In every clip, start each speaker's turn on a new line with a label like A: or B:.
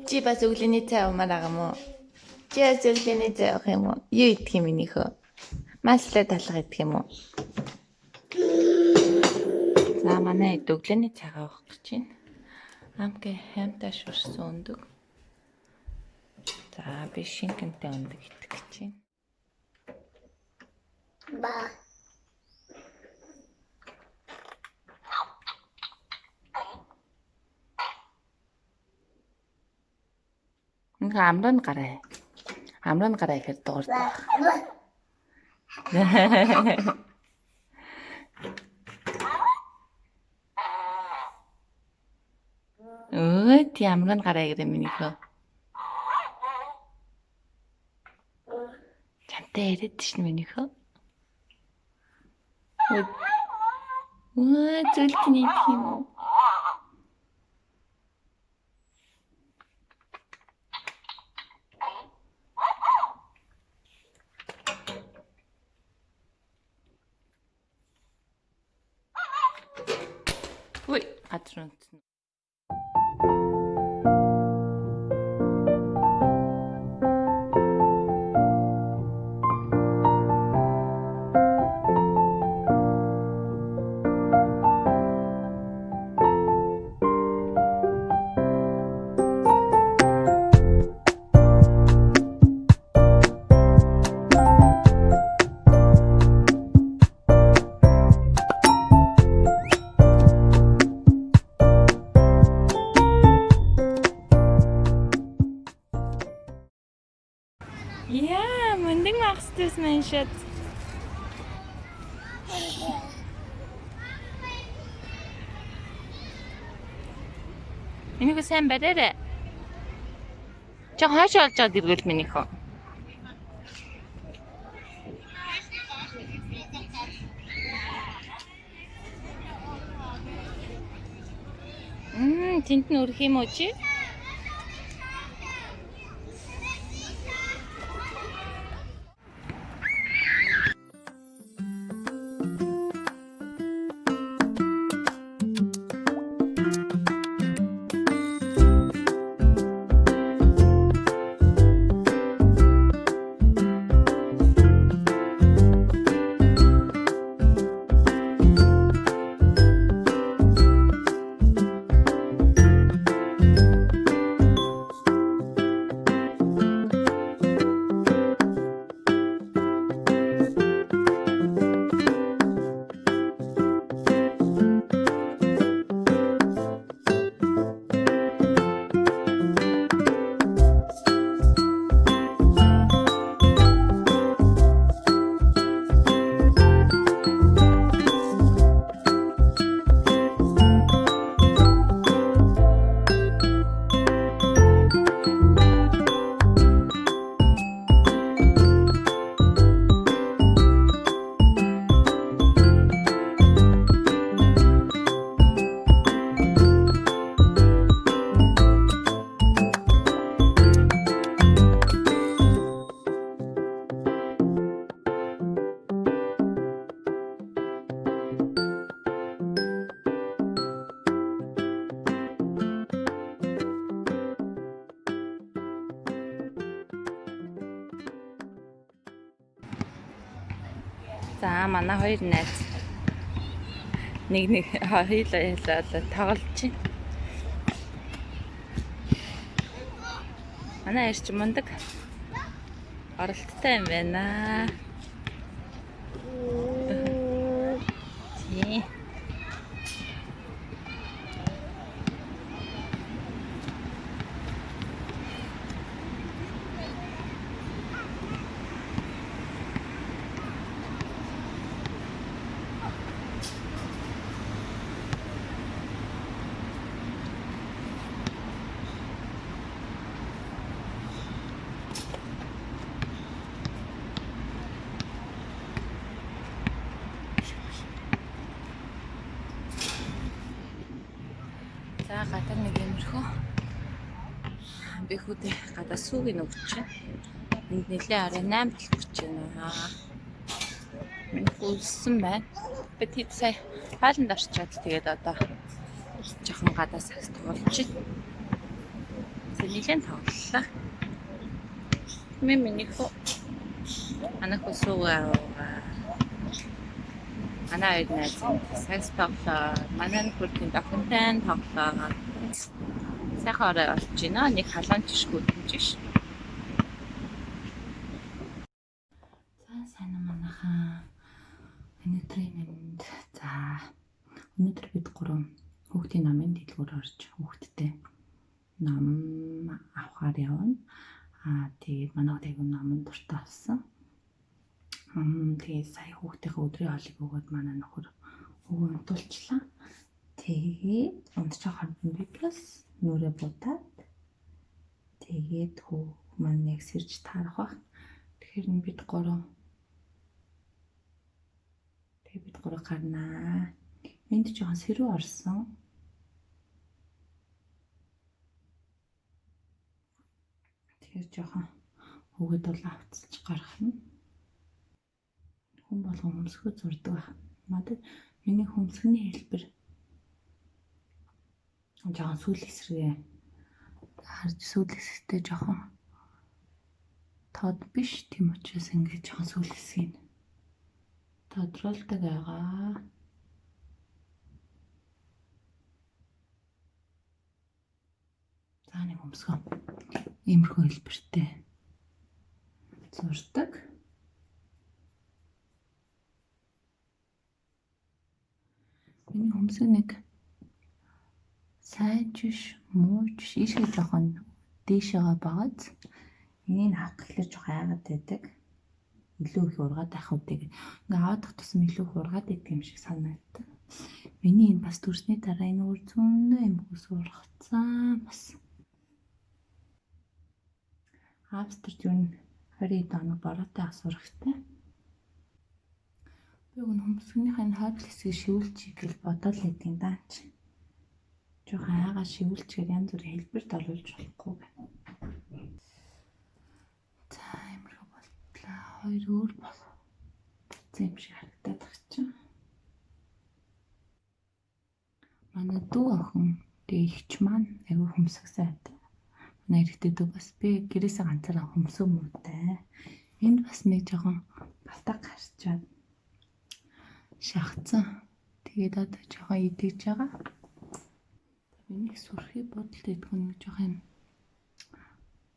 A: Чи бас өглөөний цай уумаар байгаа мó? Чи бас өглөөний цай авах юм уу? Юу идэх юм минийхөө? Маслаа талга идэх юм уу? За манай ид өглөөний цайгаа авах гэж байна. Амгээ хямтаа шурсан өндөг. За би шингэнтэй өндөг идэх гэж байна.
B: Ба.
A: Ингээ амрын гараа. Амрын гараа ихэд дуурдаг. Ой, ти амрын гараа гэдэг минийхөө. Чамтай яриад шин минийхөө. Ой, зүлтний тийм үү? Ой, газар унтсан. Ja, mündig machst du es, mein Schatz. Минийхөө сайн бариарай. Чаг хойш олж аваад ирвэл минийхөө. Тэнд нь өрөх юм уу чи? За манай хоёр найз нэг хоёулаа тоглож чинь. Манай ирч мундаг оролттой юм байна. Тий. За гадар нэг юмрхөө би хүүтэй гадаа сүүгийн өгч чинь. Энд нэлээ арай 8 болох гэж байна. Үлссэн байна. Би тэд сая хааланд орчоод тэгээд одоо жоохон гадаа сагс тоглож чинь. Нэлээд тоглолоо. Миний хөө анах усуугаа манай хоёр найз сакс тоглоо. Манай нөхөрийн документын тоглоо. Сайхан орой болж байна. Нэг халуун жишг үтэнж ш. Сайн манайхаа өнөөдрийн мэнд өнөөдөр бид гурван хүүхдийн намын дэлгүүр орж хүүхдтэй нам авахаар явна. Тэгээд манай айгүй намын дуртай болсон. Тэгээд сая хүүхдийнхээ өдрийн хоолыг өгөөд манай нөхөр өвөө унтуулчлаа. Тэгээд унтж байгаа хэрэг би бас нүрээ будаад тэгээд хөө маань яг сэрж таарах баг. Тэгэхээр бид гурав гарнаа. Энд жоохон сэрүү орсон. Тэгэхээр жоохон өгөөд бол авцалж гарах нь. Хүн болгон хөмсгөө зурдаг байх. Надад миний хөмсгөний хэлбэр жоохон сүүл эсрэгээ харж сүүл эсрэгтэй жоохон тод биш, тийм учраас ингэж жоохон сүүл эсгийг тодруулдаг байгаа. Нэг хөмсгөө иймэрхүү хэлбэртэй зурдаг. Миний хөмсг нэг сайн ч биш, муу ч биш, ийшээ жоохон дээшээгээ багаз. Энийг авах гэхэлэр жоохон айгаад байдаг. Илүү их ургаад байх үдэг. Ингээ аваад тусам илүү их ургаад байдаг юм шиг санагдав. Миний энэ бас төрсний дараа энэ өөр зөндөө юм хүс ургацсан бас. Австрид юу н 20 доног бороотой асуурахтай. Би өгн хөмсгөнийхээ энэ хойд хэсгийг шивүүлчихье гэж бодоод л байдгийн даач. Жохон айгаа шивүүлчихээр янз бүрийн хэлбэрт оруулж болохгүй байна. За иймэрхүү болтлаа. Хоёр өөр болсон юм шиг харагдаад байгаа чинь. Манай дүү охин дээгч маань айгүй хөмсг сайтай. Манай эрэгтэй дүү бас би гэрээсээ ганцаараа хөмсөг муутай. Энд бас нэг жоохон батга гарчаад шахацсан. Тэгээд одоо жоохон идэж байгаа. Миний сүрхий бодолд идэх нэг жоохон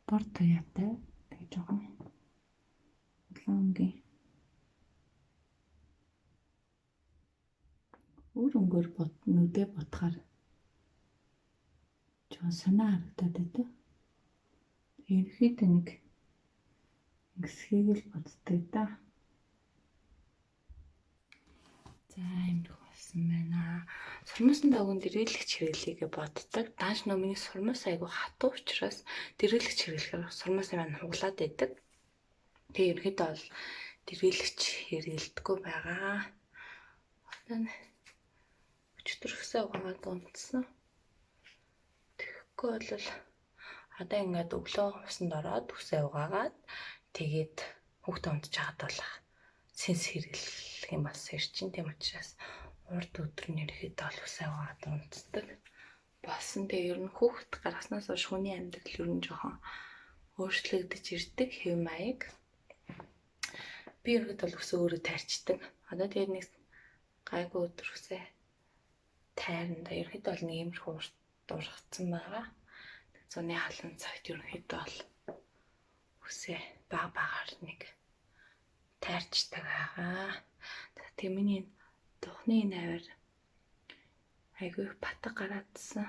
A: бор тояатай. Тэгээд жоохон лонги өөр өнгөөр нүдэ ботхаар жоохон санаа харагдаад байдаг. Ерөөхдөө нэг хэсгийг л боддог да. За иймэрхүү болсон байна. Сурмасан дагуун дэрэлэгч хэрэглэгээ боддог. Дааш нөө миний сурмас айгу хатуу учраас дэрэлэгч хэрэглэхээр сурмас маань хуглаад байдаг. Тэгээ ерөөхдөө бол дэрэлэгч хэрэглэдэггүй байгаа. Одоо өчтөрхсөө угаагаад унтсан. Тэгэхгүй бол одоо ингээд өглөө усанд ороод үсээ угаагаад тэгээд хүүхдээ унтж хагаад бол сэнс хэрэглэх юм бас ирчин, тийм учраас урд өдөр нь ирэхэд бол үсээ угаагаад унтдаг. Болсон. Тэгээ ер нь хүүхд гаргаснаас хойш хүний амьдрал ер нь жоохон өөрчлөгдөж ирдэг хэв маяг. Би ирэхэд бол үсээ өөрөө тайрчдаг. Одоо тэгээд нэг гайгүй өдөр үсээ тайрна. Ирэхэд бол нэг иймэрхүү ургацсан байгаа. Зуны халуун цагт ерөнхийдөө бол үсээ багаар нэг тайрчдаг байгаа. Тэгээ миний духны навар айгүй батга гараадсан.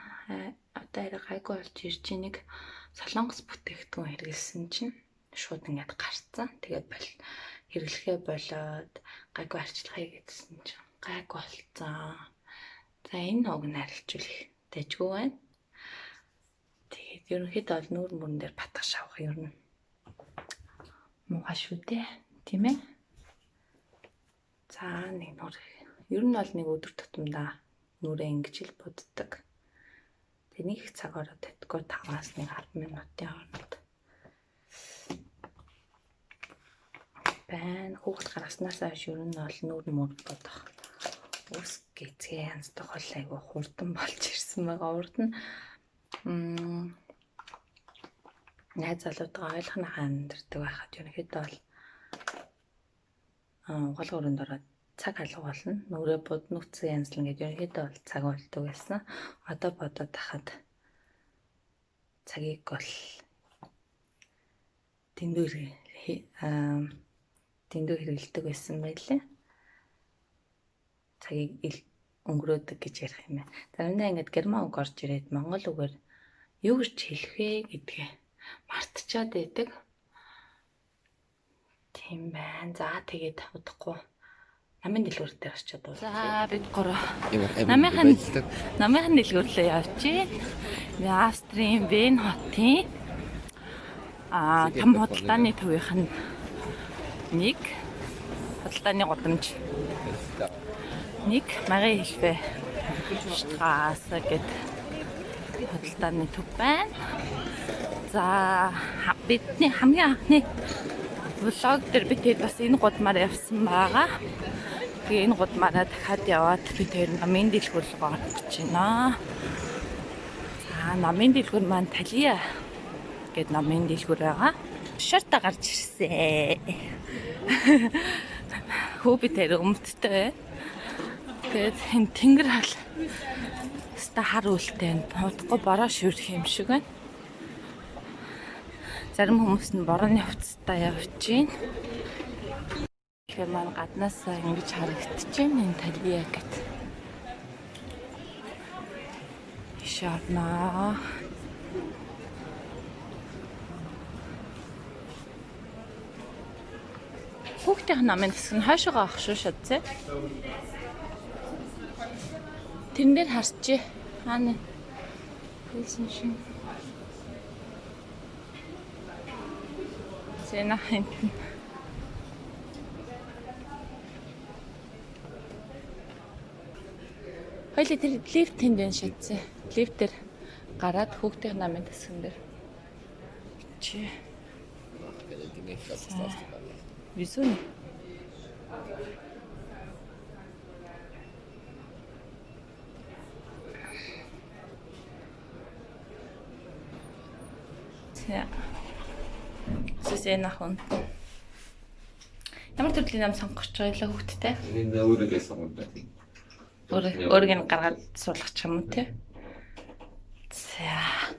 A: Одоо арай гайгүй болж ирж нэг солонгос бүтээгдэхүүн хэрэглэсэн чинь шууд ингээд гарцсан. Тэгээд хэрэглэхээ болоод гайгүй арчилгая гэдсэн чинь гайгүй болцсон. За энэ уг нь арилжуулах дэжгүй байна. Тэгээд ерөнхийдөө бол нүүр мөрөн дээр батгах шавах ер нь муухай шүү дээ, тийм ээ. За нэг нүүр ер нь бол нэг өдөр тутамдаа нүрээ ингэж л буддаг. Тэгээ нэг их цаг ороод татгүй 5-аас 10 минутын хооронд байна. Хүүхд гаргаснаас хойш ер нь бол нүүр мөр бодох. Ус гэцгээ янзтай хол айгу хурдан болж ирсэн байгаа. Урд нь найз залуутайгаа ойлгохны хандирдаг байхад ерөнхийдөө бол угаалгын өрөөнд ороод цаг алга болно. Нүрээ бод нүцэн янзлан гэж ерөнхийдөө бол цаг болдог байсан. Одоо бодоод тахад цагийг бол дэндүү хэрэглэдэг байсан байлээ. Цагийг өнгөрөөдөг гэж ярих юм байна. Заримдаа ингээд герман үг орж ирээд монгол үгээр юу гэж хэлэх вэ гэдгээ мартчихад байдаг. Тийм байна. За тэгээд удахгүй намын дэлгүүр дээр очиод байна. За бид гурав намынхан дэлгүүрлөө явчих. Австрийн Вен хотын там худалдааны төвийнх нь нэг худалдааны гудамж нэг магийн хэлбэ Straße гэд худалдааны төв байна. За бидний хамгийн анхны влог дээр бид бас энэ гудмаар явсан байгаа. Тэгээ энэ гудмаараа дахиад яваад бид намын дэлгүүр рүү орох гэж байна. За намын дэлгүүр маань Талия гэд намын дэлгүүр байгаа. Шорта гарч ирсэн. Хөөби тэр өмдтэй. Тэгээд энэ тэнгэр хал ста хар үлтэй удахгүй бороо шүрх юм шиг байна. Зарим хүмүүс нь борооны хувцастай явж байна. Тэгэхээр маань гаднаас ингэж харагдаж байна энэ Талия гэд. Шарна. Хүүхдийн намын хэсэг нь хойшоогоо авах шүү шатцээ. Тэрэн дээр харчээ. Хаана? Хэлсэн шин. Зэна хэнтэн. Хоёлаа тэр лифт тэнд байна шатцээ. Лифтээр гараад хүүхдийн намын хэсгэн дээр. Чи. Wieso nicht? Ja. Sie sehen nach unten. Ямар төрлийн нам сонгож байлаа хүүхдтэй?
B: Энэ өөрийгөө сонгоно.
A: Өөрийг нь гаргаад суулгах юм уу те? За.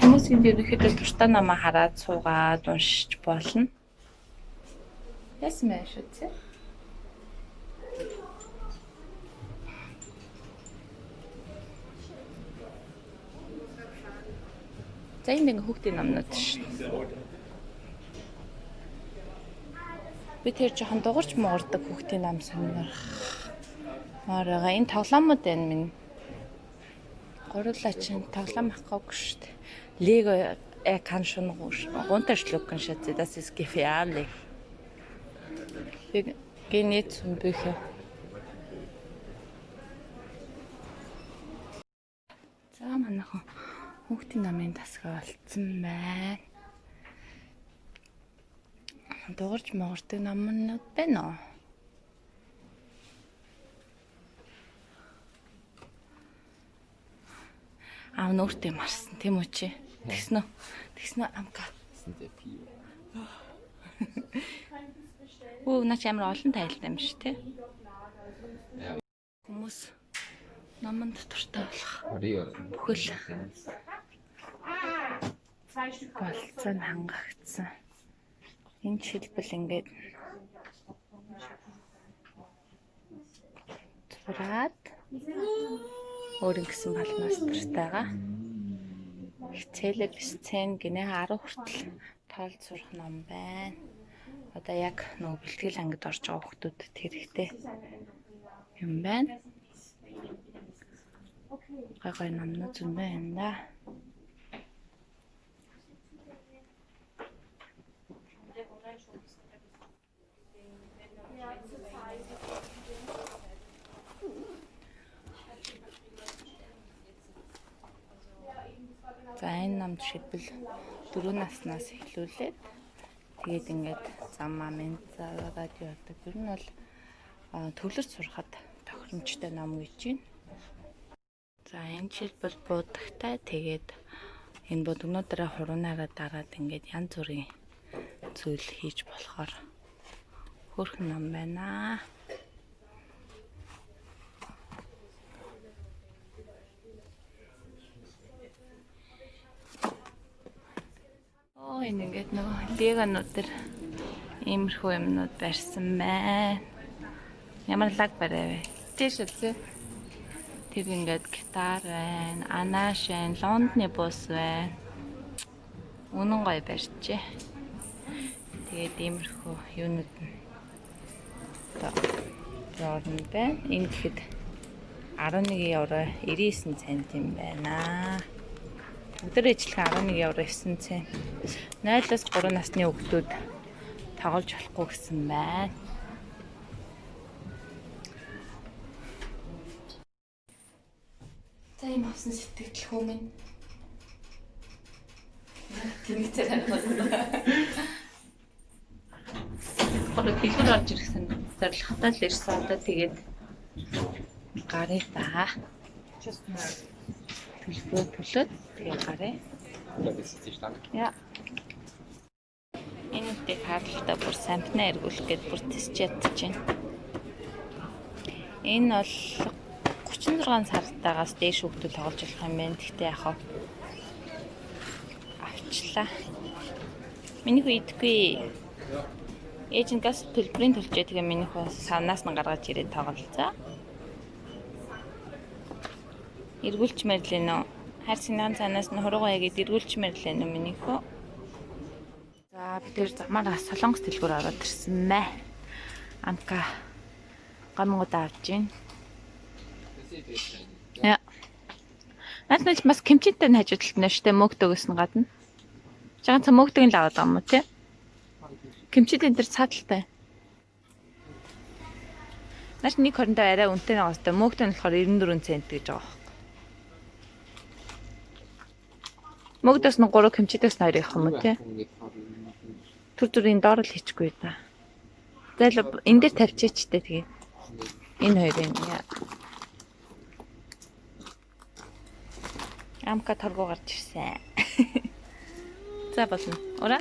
A: Хүмүүс энэ ерөнхийдөө туртаа намаа хараад суугаад уншиж болно. Ясмэ шүтсэ. За энэ хүүхдийн номнууд шүү. Би тэр жоохон дуурч муурдаг хүүхдийн ном сонирх. Марага энэ тоглоомод байна минь. Гурлаа чинь тоглоом авахгүй шүү дээ. Lego kann schon runterschlucken, Schätze. Das ist gefährlich. Wir gehen jetzt zum Bücher. За манайхан хүүхдийн намын тасгаа олцсон байна. Дуурж могордог номнууд байна уу? Нөөртөө марсан тийм үү чи? Тэгснэ амка. Наач амар олон тайлтай юм шүү те. Хүмүүс номонд дуртай болох. Бүхэл болцсон хангагдсан. Энэ жишээлбэл ингээд зураад өөрийн гэсэн балмаас дуртайгаа хичээлэл сцен гинэ 10 хүртэл тоолж сурах ном байна. Одоо яг нөгөө бэлтгэл ангид орж байгаа хүмүүст хэрэгтэй юм байна. Гой номнууд зүүн байна да. За энэ ном жишээлбэл 4 наснаас эхлүүлээд тэгээд ингээд зам амын радио гэдэг. Ер нь бол төвлөрч сурахад тохиромжтой ном гэж байна. За энэ жишээлбэл будагтай тэгээд Энэ бодгонуудаараа хуруунаараа дараад ингээд янз бүрийн зүйл хийж болохоор хөрхөн ном байна. Энэ ингээд нөгөө леганууд төр иймэрхүү юмнууд барьсан байна. Ямар лаг барай вэ? Тийш үү? Тэр ингээд гитар байна, анааш байна, лондны бус байна. Үнэн гоё барьжээ. Тэгээд иймэрхүү юунууд нь орно байна. Энэ гэхэд 11 евро 99 цент юм байна. Өдөр ажиллах 11 евро 9 цент. 0-3 насны хүүхдүүд тоглож болохгүй гэсэн байна. За юм авсан сэтгэл хүмүн. Тэний царай байна. Орог хэлбэр орж ирсэн. Зорилготой л ирсэн. Одоо тэгээд гарыг даа. Төлөвлөлт тэгээд гарыг. Яа. Энэ үедээ хаалтаа бүр сампна эргүүлэх гээд бүр тисч ядчихээн. Энэ бол 36 сартаагаас дээш хүүхдүүд тоглож болох юм байна. Гэхдээ яг авчлаа. Миний хүү идэхгүй. Ээж нь газ төлбөрийн төлжээ. Тэгээ миний хүү савнаас нь гаргаж ирээд тоглолцоо. Эргүүлчмээр л нөө. Хайр синан цаанаас нь хуруугаа ягээд эргүүлчмээр л нөө миний хүү. За бид тэр замаараа Солонгос дэлгүүр ороод ирсэн мэ. Амка гамгууд авч гин. Яа. Наадмал бас кимчитэй нь хажуу талд нь штэ мөгдөгөөс нь гадна. Жагаан цаа мөгдөг нь л аваад байгаа юм уу те? Кимчит энэ төр цааталтай. Наш нэг хоорондоо арай үнэтэй нэг гостой мөгдөг нь болохоор 94 цент гэж байгаа. Мөгдөөс нь 3 кимчитээс нь 2 явах юм уу те? Түр түрийн доор л хийчихгүй да. Зайл энэ дээр тавьчихчтэй тэгээ. Энэ хоёрын амка торгоо гарч ирсэн. За болно. Ура.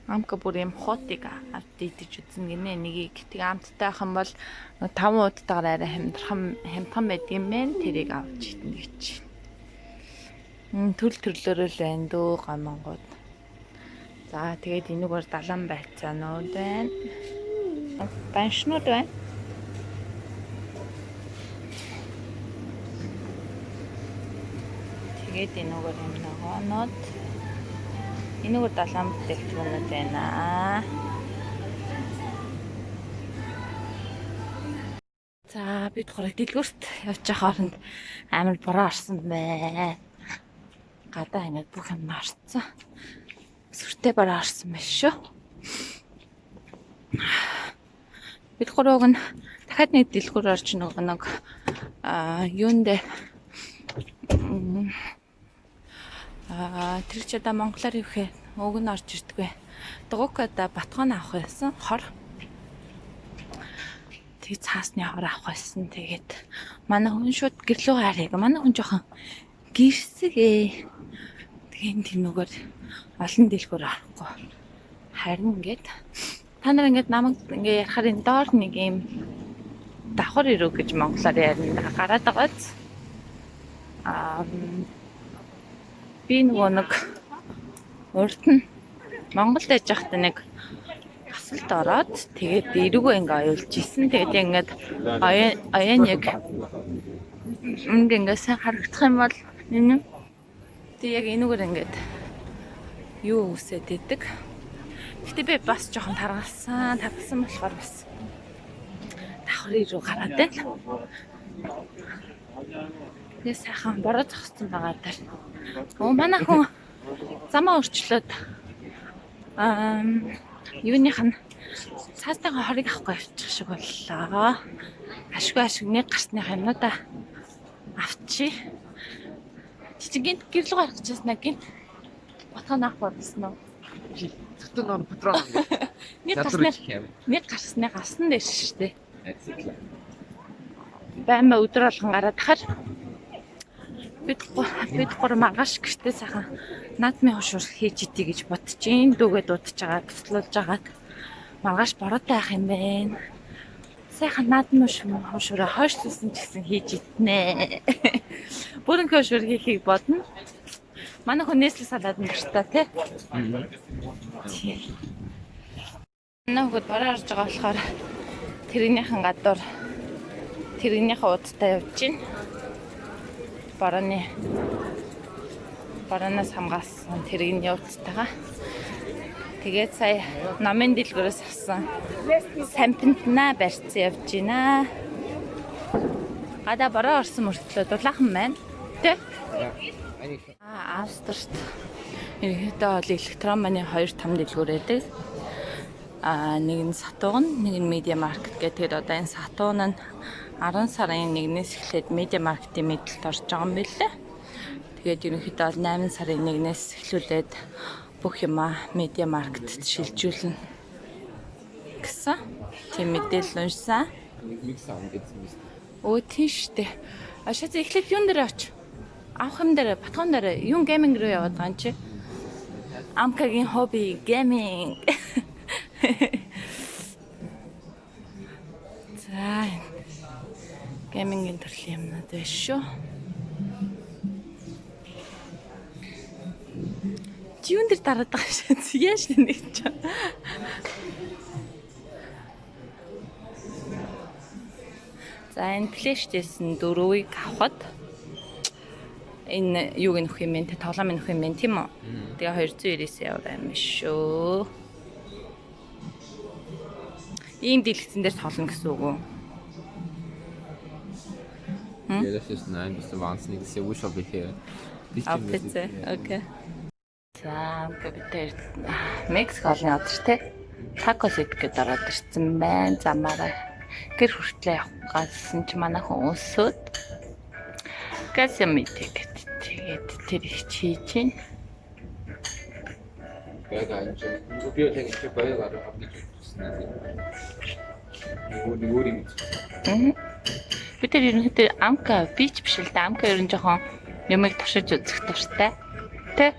A: Амка бүр юм хотыг авт идэж үзэн гинэ нэгийг. Тэгээ амттай ах юм бол 5 удаагаар арай хямдхан байдаг юм байна. Тэрийг авч идэнэ гэж. Төрлөөрөө л байна дөө гамангууд. За тэгээд энэгээр далан байцаанууд байна. Баншнууд байна. Тэгээд энэгээр юм ногоонод. Энэгээр далан бүтээгдэхүүнүүд байна. За бид гурав дэлгүүрт явж байгаа хооронд амар бороо орсон бай. Гадаа ингээд бүх юм орцсон. Сүртэй бороо орсон байна шүү. Бид гурав нь дахиад нэг дэлгүүр орж нэг юундэ тэр ч одоо монголоор юу гэхээр өг нь орж ирдэггүй. Дугуйкада батгон авах байсан хор. Тэгээд цаасны хор авах байсан. Тэгээд манай хүн шууд гэрлөө гарыг. Манай хүн жоохон гэрсэгээ. Тэгээд тэрнүүгээр олон дэлгүүр орохгүй. Харин ингээд та нар ингээд намайг ингээд ярахаар энэ доор нэг юм давхар ирүү гэж монголоор ярина. Гараад байгааз. Би нөгөө нэг урд нь Монголд яж байхдаа нэг асалт ороод тэгээд эргүү ингээ оёлж исэн. Тэгээд ингээд оян яг ингээ сайн харагдах юм бол энэ тэг яг энүүгээр ингээд юу үсээд идэг. Гэтэ би бас жоохон таргалсан болохоор бас давхар ирүү гараад байна. Тэгээ сайхан бороо зогссон байгаа даа. Манай хүн замаа өрчлөөд юуных нь цаастайгаа хорыг авахгүй явчих шиг боллоо. Ашгүй нэг гарсных юмнуудаа авчи. Чичгэн гэрлэг гарах гэжсэн гин. Батхан авах болсон уу?
B: Зөвхөн нөр патрон.
A: Нэг гарсны гасан дээр шүү дээ. Баймаа өдөр болгон гараад тахаар бид гур маргааш гэртээ сайхан наадмын хошуур хийж идэ гэж бодчихин. Дүүгээ дуудаж байгаа, туслуулж байгаад маргааш бороотой ах юм бэ. Сайхан наадмын хошуураа хойшлуулсан ч гэсэн хийж иднэ. Бүрэн хошуур хийхийг бодно. Манай хүнээс л салаад нэртэй тий. Манай хөхөд бараа орж байгаа болохоор тэрэгнийхэн гадуур тэрэгнийхэн удаа явж байна. Бараанаас хамгаалсан тэрэгний удаагаа. Тэгээд сая номын дэлгүүрээс авсан сампинтнаа барьцсан явж байна. Гадаа бараа орсон мөртлөө дулаахан байна. Тэ? Австрт ерөнхийдөө бол электрон маны 2-5 дэлгүүр байдаг. Нэг нь Сатурн, нэг нь Media Market гэдэг. Одоо энэ Сатурн нь 10 сарын 1-ээс эхлээд Media Market-ийн мэдлэлд орж байгаа юм билээ. Тэгээд ерөнхийдөө бол 8 сарын 1-ээс эхлүүлээд бүх юмаа Media Market-д шилжүүлнэ гэсэн тийм мэдээлэл уншсан. Өө тийш үү. Ашаа эхлээд юун дээр оч? Авах юм дээр, батхан дээр юун гейминг руу яваад байгаа юм чи? Амкагийн хобби гейминг. За геймингийн төрлийн юмнууд байна шүү. Чи юун дээр дараад байгаа шээ? Яаж нэг ч. За энэ PlayStation 4-ийг авахад энэ юуг нөх юм бэ? Тоглоом нөх юм бэ, тийм үү? Тэгээ 299 € юм шүү. Ийм дэлгэцэн дээр тоглоно гэсэн үг үү?
B: Ja, das ist nein, bist du wahnsinnig. Das ist ja wurscht, ob ich hier.
A: Окей. За, бид Мексик олон ядаж те. Такос идэхэд ороод ирсэн байна. Замаараа гэр хүртлээ явах гэсэн чи манай хүн өсөөд гасэмитэк тэгээд тэр их хийж чинь.
B: Probiert eigentlich für beide gerade
A: бид тэр ерөнхийдөө амка бич биш л да. Амка ер нь жоохон юмыг туршиж үзэх дуртай. Тэ?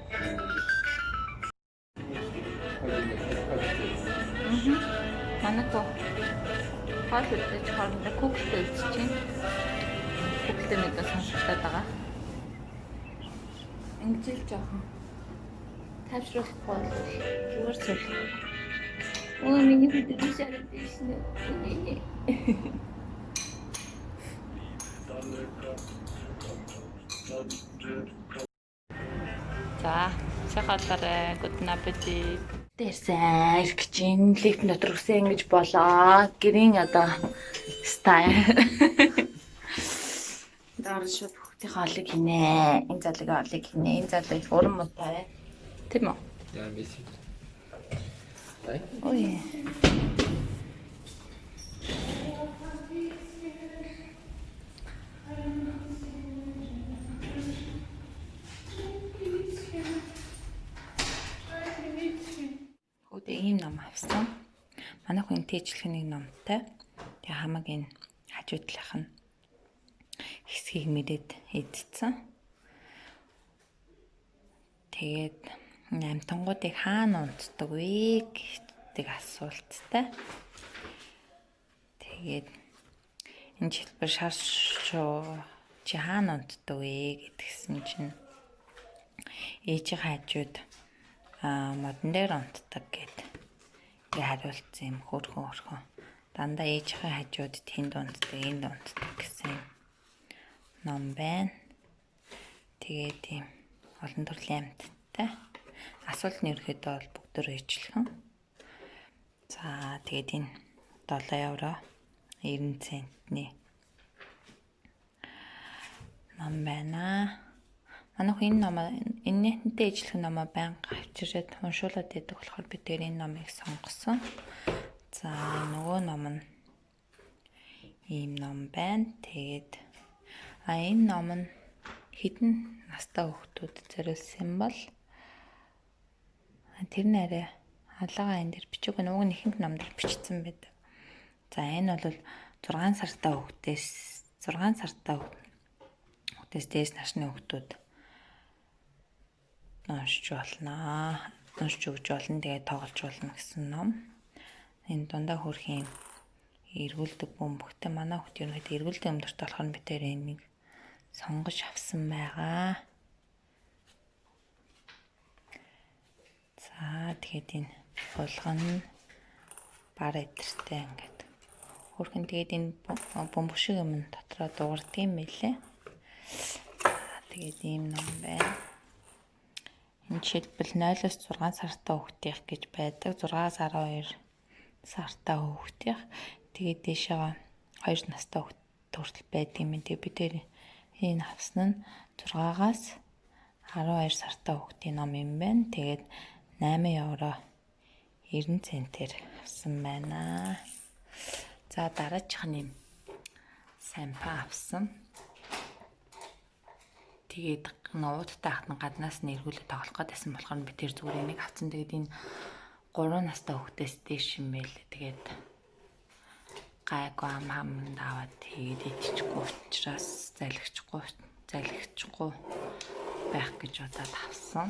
A: Манай хөө хол үлдээж хоорондоо Google-тэй үзэж чинь. Google-тэй мэдээ сонсогдоод байгаа. Ингэж л жоохон тайвшруулах бол зүгээр зүйл. Өө миний хөдөлгөөн шараад ийшнэ. За, сайхалаарай. Good appetit. Дээрсэн ирэх чинь лифт дотор үсэн ингэж болоо. Гэрийн одоо стайл. Дараа шууд хүүхдийн хоолыг хийнэ. Энэ залуугийн хоолыг хийнэ. Энэ залуу их уран муутай. Тийм үү?
B: Ja, ein bisschen.
A: Ой. Өдөө ийм ном авсан. Манай хүн тэжлэхний номтой. Тэгээ хамаг энэ хажуу талынх нь хэсгийг мэдээд идсэн. Тэгээд амтангуудыг хаана унтдаг вэ гэдэг асуулттай. Тэгээд энэ хэлбэр шар шуу чи хаана унтдаг вэ гэдгсэн чинь ээжийн хажууд модон дээр унтдаг гэд хариулсан юм хөрхөн. Дандаа ээжийн хажууд тэнд унтдаг, энд унтдаг гэсэн ном байна. Тэгээд тийм олон төрлийн амьттай. Асуулт нь ерөөдөө бол бүгдөө ижлэхэн. За тэгээд энэ 7 € 90 центний ном байна. Манай хүн энэ ном энэтэй ижлэх номоо байнга авчирээд уншуулад байдаг болохоор бид энэ номыг сонгосон. За нөгөө ном нь ийм ном байна. Тэгээд энэ ном нь хідэн настай хүүхдүүд зориулсан бол тэр нэрээ хаалгаа энэ дэр бичиг нөгөө нь ихэнх ном дэр бичсэн байдаг. За энэ бол 6 сартай хүүхдээс хүүхдээс дээс насны хүүхдүүд уншиж болно. Уншиж өгч болно. Тэгээд тоглож болно гэсэн ном. Энэ дундаа хөрхийн эргүүлдэг бөмбөгтэй манай хүүхд ерөнхийдөө эргүүлдэг өмдөрт болохоор би тэр энийг сонгож авсан байгаа. За тэгээд энэ булган бар эдэртэй ингээд хөрхэн тэгээд энэ бөмбөг шиг юм дотроо дуурдаг юм билээ. Тэгээд ийм ном байна. Энэ жишээлбэл 0-6 сартай хүүхдийн гэж байдаг. 6-аас 12 сартай хүүхдийн. Тэгээд дэшээ 2 настай хүүхд хүртэл байдаг юм. Тэгээд бид энэ авсан нь 6-аас 12 сартай хүүхдийн ном юм байна. Тэгээд 8 евро 90 центээр авсан байна. За дараачих нь юм сампа авсан. Тэгээд нуудтай ахтан гаднаас нь эргүүлээд тоглох гэдсэн болохоор би тэр зүгээр энийг авсан. Тэгээд энэ 3 настай хүүхдээс дээш юм байл. Тэгээд гайгүй амд аваад тэгээд идчихгүй учраас залгихгүй байх гэж удаад авсан.